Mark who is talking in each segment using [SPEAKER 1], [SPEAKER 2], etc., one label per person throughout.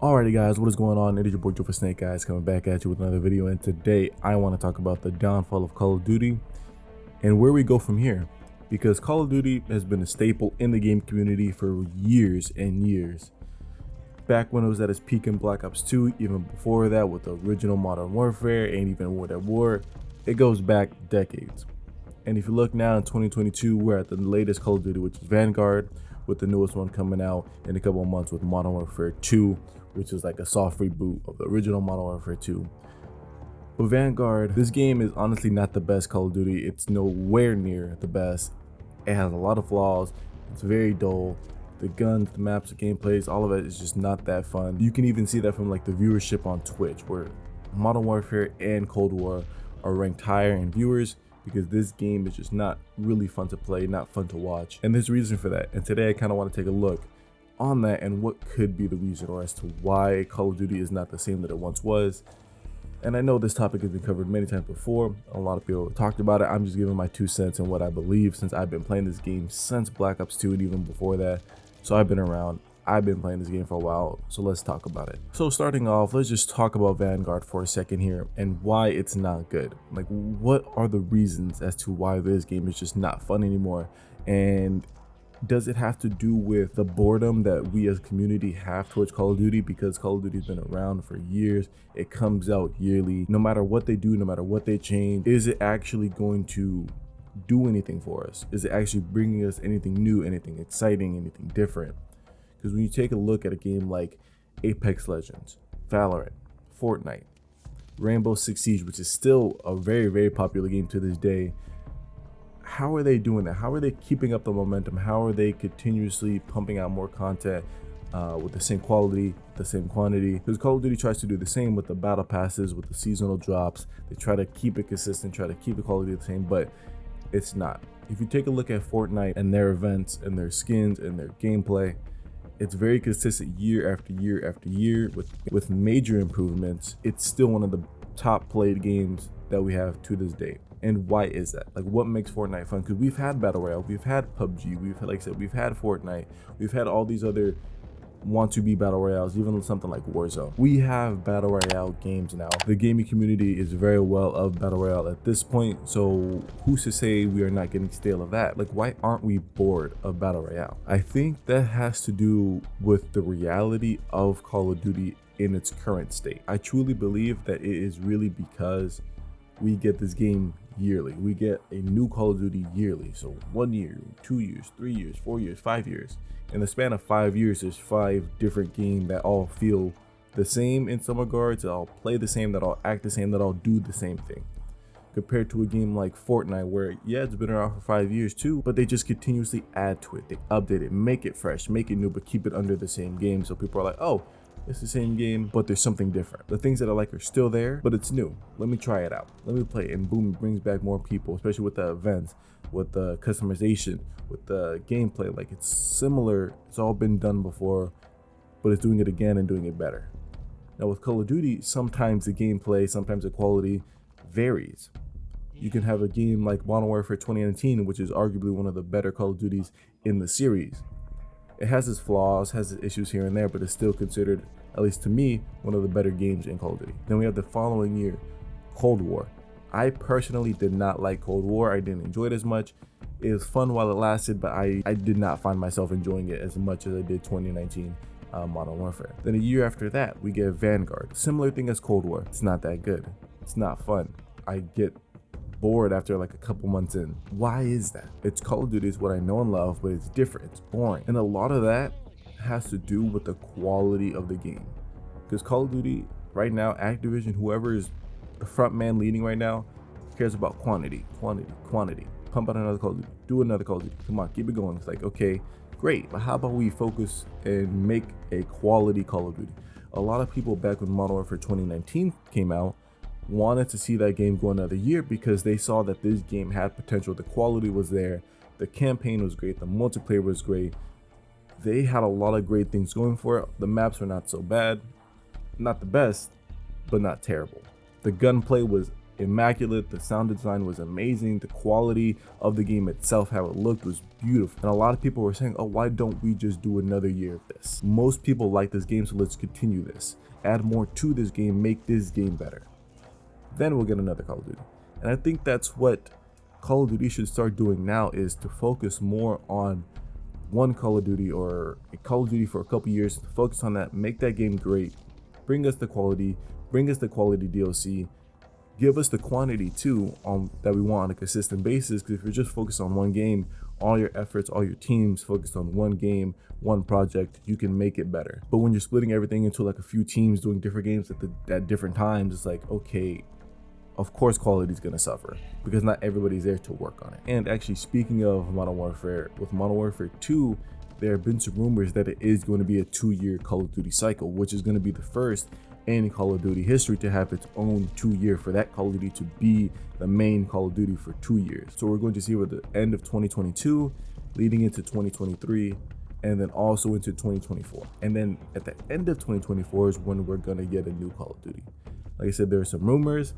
[SPEAKER 1] Alrighty guys, what is going on? It is your boy Joe for Snake Guys coming back at you with another video, and today I want to talk about the downfall of Call of Duty and where we go from here, because Call of Duty has been a staple in the game community for years and years. Back when it was at its peak in Black Ops 2, even before that with the original Modern Warfare and even World at War, it goes back decades. And if you look now in 2022, we're at the latest Call of Duty, which is Vanguard, with the newest one coming out in a couple of months with Modern Warfare 2, which is like a soft reboot of the original Modern Warfare 2. But Vanguard, this game is honestly not the best Call of Duty. It's nowhere near the best. It has a lot of flaws. It's very dull. The guns, the maps, the gameplays, all of it is just not that fun. You can even see that from like the viewership on Twitch, where Modern Warfare and Cold War are ranked higher in viewers, because this game is just not really fun to play, not fun to watch. And there's a reason for that. And today I kind of want to take a look on that and what could be the reason, or as to why Call of Duty is not the same that it once was. And I know this topic has been covered many times before. A lot of people have talked about it. I'm just giving my 2 cents and what I believe, since I've been playing this game since Black Ops 2 and even before that. So I've been around. I've been playing this game for a while, so let's talk about it. So starting off, let's just talk about Vanguard for a second here and why it's not good. Like, what are the reasons as to why this game is just not fun anymore? And does it have to do with the boredom that we as a community have towards Call of Duty? Because Call of Duty has been around for years. It comes out yearly. No matter what they do, no matter what they change, is it actually going to do anything for us? Is it actually bringing us anything new, anything exciting, anything different? Because when you take a look at a game like Apex Legends, Valorant, Fortnite, Rainbow Six Siege, which is still a very, very popular game to this day, how are they doing that? How are they keeping up the momentum? How are they continuously pumping out more content with the same quality, the same quantity? Because Call of Duty tries to do the same with the battle passes, with the seasonal drops. They try to keep it consistent, try to keep the quality the same, but it's not. If you take a look at Fortnite and their events and their skins and their gameplay, it's very consistent year after year after year with major improvements. It's still one of the top played games that we have to this day. And why is that? Like, what makes Fortnite fun? Because we've had Battle Royale, we've had PUBG, we've had, like I said, we've had Fortnite, we've had all these other want to be battle royales, even something like Warzone. We have battle royale games now. The gaming community is very well of battle royale at this point, so who's to say we are not getting stale of that? Like, why aren't we bored of battle royale? I think that has to do with the reality of Call of Duty in its current state. I truly believe that it is really because we get this game yearly. We get a new Call of Duty yearly. So 1 year, 2 years, 3 years, 4 years, 5 years. In the span of 5 years, there's 5 different games that all feel the same in some regards, that all play the same, that all act the same, that all do the same thing. Compared to a game like Fortnite, where yeah, it's been around for 5 years too, but they just continuously add to it. They update it, make it fresh, make it new, but keep it under the same game. So people are like, oh, it's the same game, but there's something different. The things that I like are still there, but it's new. Let me try it out. Let me play it. And boom, it brings back more people, especially with the events, with the customization, with the gameplay. Like, it's similar. It's all been done before, but it's doing it again and doing it better. Now with Call of Duty, sometimes the gameplay, sometimes the quality varies. You can have a game like Modern Warfare 2019, which is arguably one of the better Call of Duties in the series. It has its flaws, has its issues here and there, but it's still considered, at least to me, one of the better games in Call of Duty. Then we have the following year, Cold War. I personally did not like Cold War. I didn't enjoy it as much. It was fun while it lasted, but I did not find myself enjoying it as much as I did 2019 Modern Warfare. Then a year after that, we get Vanguard. Similar thing as Cold War. It's not that good. It's not fun. I get bored after like a couple months in. Why is that? It's Call of Duty, is what I know and love, but it's different, it's boring. And a lot of that has to do with the quality of the game. Because Call of Duty right now, Activision, whoever is the front man leading right now, cares about quantity. Pump out another Call of Duty, do another Call of Duty, come on, keep it going. It's like, okay, great, but how about we focus and make a quality Call of Duty? A lot of people back when Modern Warfare 2019 came out wanted to see that game go another year, because they saw that this game had potential. The quality was there, the campaign was great, the multiplayer was great. They had a lot of great things going for it. The maps were not so bad, not the best, but not terrible. The gunplay was immaculate. The sound design was amazing. The quality of the game itself, how it looked, was beautiful. And a lot of people were saying, oh, why don't we just do another year of this? Most people like this game, so let's continue this. Add more to this game, make this game better. Then we'll get another Call of Duty. And I think that's what Call of Duty should start doing now, is to focus more on one Call of Duty or a Call of Duty for a couple years, focus on that, make that game great, bring us the quality DLC, give us the quantity too that we want on a consistent basis. Because if you're just focused on one game, all your efforts, all your teams focused on one game, one project, you can make it better. But when you're splitting everything into like a few teams doing different games at different times, it's like, okay, of course quality is going to suffer because not everybody's there to work on it. And actually, speaking of Modern Warfare, with Modern Warfare 2, there have been some rumors that it is going to be a 2-year Call of Duty cycle, which is going to be the first in Call of Duty history to have its own 2-year, for that Call of Duty to be the main Call of Duty for 2 years. So we're going to see at the end of 2022, leading into 2023, and then also into 2024. And then at the end of 2024 is when we're going to get a new Call of Duty. Like I said, there are some rumors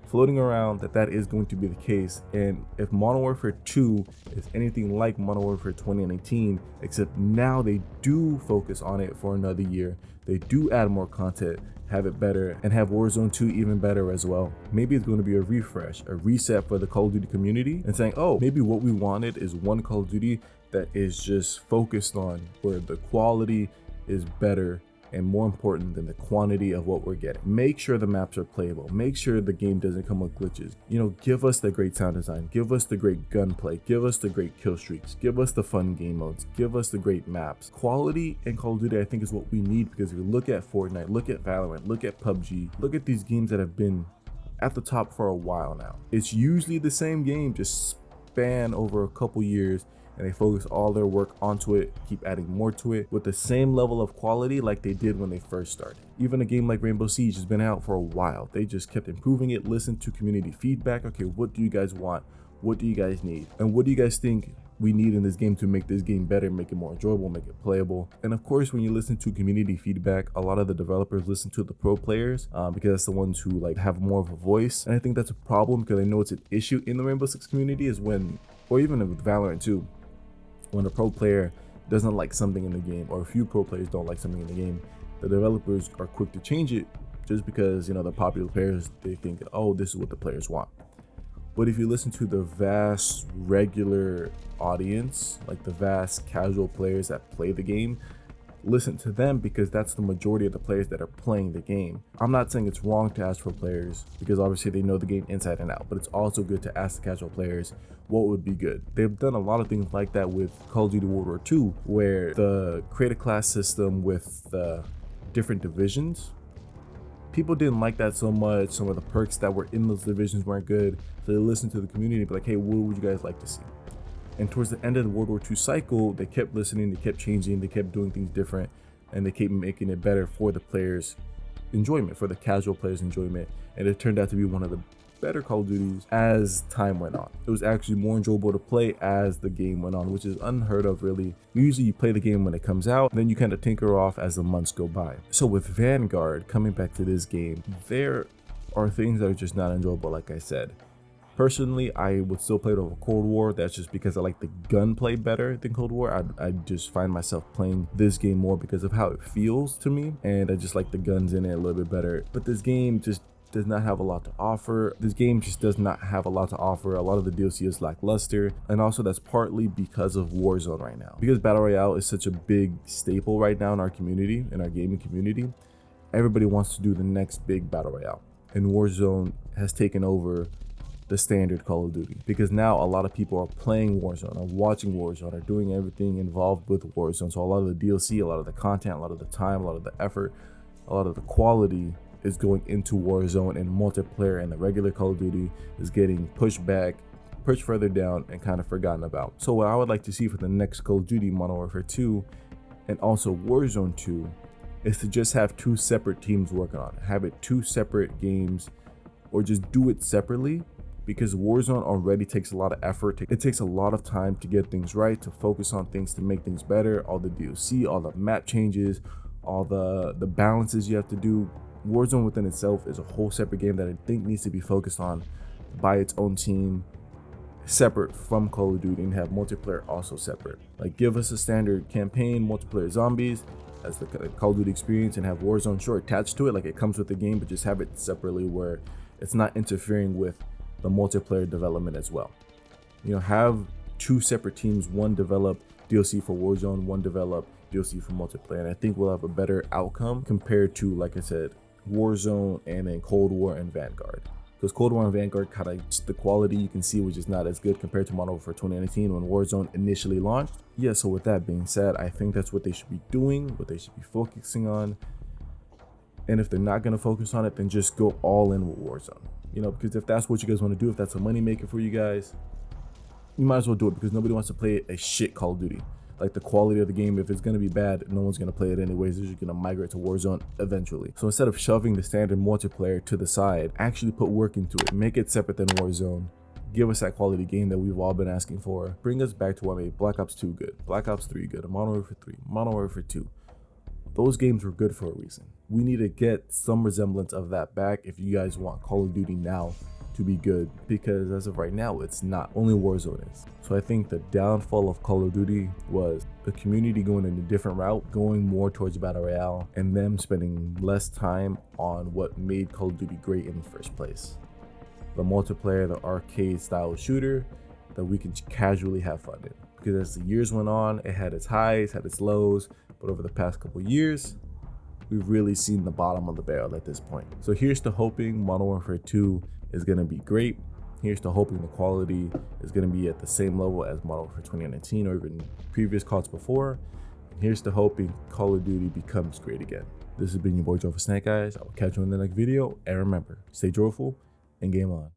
[SPEAKER 1] floating around that is going to be the case. And if Modern Warfare 2 is anything like Modern Warfare 2019, except now they do focus on it for another year, they do add more content, have it better, and have Warzone 2 even better as well. Maybe it's going to be a refresh, a reset for the Call of Duty community, and saying, oh, maybe what we wanted is one Call of Duty that is just focused on where the quality is better and more important than the quantity of what we're getting. Make sure the maps are playable. Make sure the game doesn't come with glitches. You know, give us the great sound design. Give us the great gunplay. Give us the great kill streaks. Give us the fun game modes. Give us the great maps. Quality in Call of Duty, I think, is what we need, because if you look at Fortnite, look at Valorant, look at PUBG, look at these games that have been at the top for a while now. It's usually the same game, just span over a couple years, and they focus all their work onto it, keep adding more to it with the same level of quality like they did when they first started. Even a game like Rainbow Siege has been out for a while. They just kept improving it, listened to community feedback. Okay, what do you guys want? What do you guys need? And what do you guys think we need in this game to make this game better, make it more enjoyable, make it playable? And of course, when you listen to community feedback, a lot of the developers listen to the pro players because that's the ones who like have more of a voice. And I think that's a problem, because I know it's an issue in the Rainbow Six community, is when, or even with Valorant too, when a pro player doesn't like something in the game, or a few pro players don't like something in the game, the developers are quick to change it just because, you know, the popular players, they think, oh, this is what the players want. But if you listen to the vast regular audience, like the vast casual players that play the game, listen to them, because that's the majority of the players that are playing the game. I'm not saying it's wrong to ask for players, because obviously they know the game inside and out, but it's also good to ask the casual players what would be good. They've done a lot of things like that with Call of Duty World War II, where the create a class system with the different divisions, people didn't like that so much. Some of the perks that were in those divisions weren't good, so they listened to the community and be like, hey, what would you guys like to see? And towards the end of the World War II cycle, they kept listening, they kept changing, they kept doing things different, and they kept making it better for the players' enjoyment, for the casual players' enjoyment. And it turned out to be one of the better Call of Duties as time went on. It was actually more enjoyable to play as the game went on, which is unheard of, really. Usually you play the game when it comes out, then you kind of tinker off as the months go by. So with Vanguard, coming back to this game, there are things that are just not enjoyable, like I said. Personally, I would still play it over Cold War. That's just because I like the gunplay better than Cold War. I just find myself playing this game more because of how it feels to me, and I just like the guns in it a little bit better. But this game just does not have a lot to offer. This game just does not have a lot to offer. A lot of the DLC is lackluster, and also that's partly because of Warzone right now. Because Battle Royale is such a big staple right now in our community, in our gaming community, everybody wants to do the next big Battle Royale, and Warzone has taken over the standard Call of Duty, because now a lot of people are playing Warzone, are watching Warzone, are doing everything involved with Warzone. So a lot of the DLC, a lot of the content, a lot of the time, a lot of the effort, a lot of the quality is going into Warzone, and multiplayer and the regular Call of Duty is getting pushed back, pushed further down, and kind of forgotten about. So what I would like to see for the next Call of Duty, Modern Warfare 2 and also Warzone 2, is to just have two separate teams working on it. Have it two separate games, or just do it separately, because Warzone already takes a lot of effort. It takes a lot of time to get things right, to focus on things, to make things better. All the DLC, all the map changes, all the balances you have to do. Warzone within itself is a whole separate game that I think needs to be focused on by its own team, separate from Call of Duty, and have multiplayer also separate. Like, give us a standard campaign, multiplayer zombies as the Call of Duty experience, and have Warzone sure attached to it, like it comes with the game, but just have it separately where it's not interfering with the multiplayer development as well. You know, have two separate teams, one develop DLC for Warzone, one develop DLC for multiplayer, and I think we'll have a better outcome compared to, like I said, Warzone and then Cold War and Vanguard. Because Cold War and Vanguard, kind of the quality you can see was just not as good compared to Modern Warfare 2019 when Warzone initially launched. Yeah, so with that being said, I think that's what they should be doing, what they should be focusing on. And if they're not going to focus on it, then just go all in with Warzone. You know, because if that's what you guys want to do, if that's a money maker for you guys, you might as well do it, because nobody wants to play a shit Call of Duty. Like, the quality of the game, if it's going to be bad, no one's going to play it anyways. They're just going to migrate to Warzone eventually. So instead of shoving the standard multiplayer to the side, actually put work into it. Make it separate than Warzone. Give us that quality game that we've all been asking for. Bring us back to what made Black Ops 2 good, Black Ops 3 good, Modern Warfare 3, Modern Warfare 2. Those games were good for a reason. We need to get some resemblance of that back if you guys want Call of Duty now to be good, because as of right now, it's not. Only Warzone is. So I think the downfall of Call of Duty was the community going in a different route, going more towards Battle Royale, and them spending less time on what made Call of Duty great in the first place. The multiplayer, the arcade style shooter that we can casually have fun in. Because as the years went on, it had its highs, had its lows, but over the past couple years, we've really seen the bottom of the barrel at this point. So here's to hoping Modern Warfare 2 is going to be great. Here's to hoping the quality is going to be at the same level as Modern Warfare 2019 or even previous CODs before. And here's to hoping Call of Duty becomes great again. This has been your boy Joe for Snake Eyes. I will catch you in the next video. And remember, stay joyful and game on.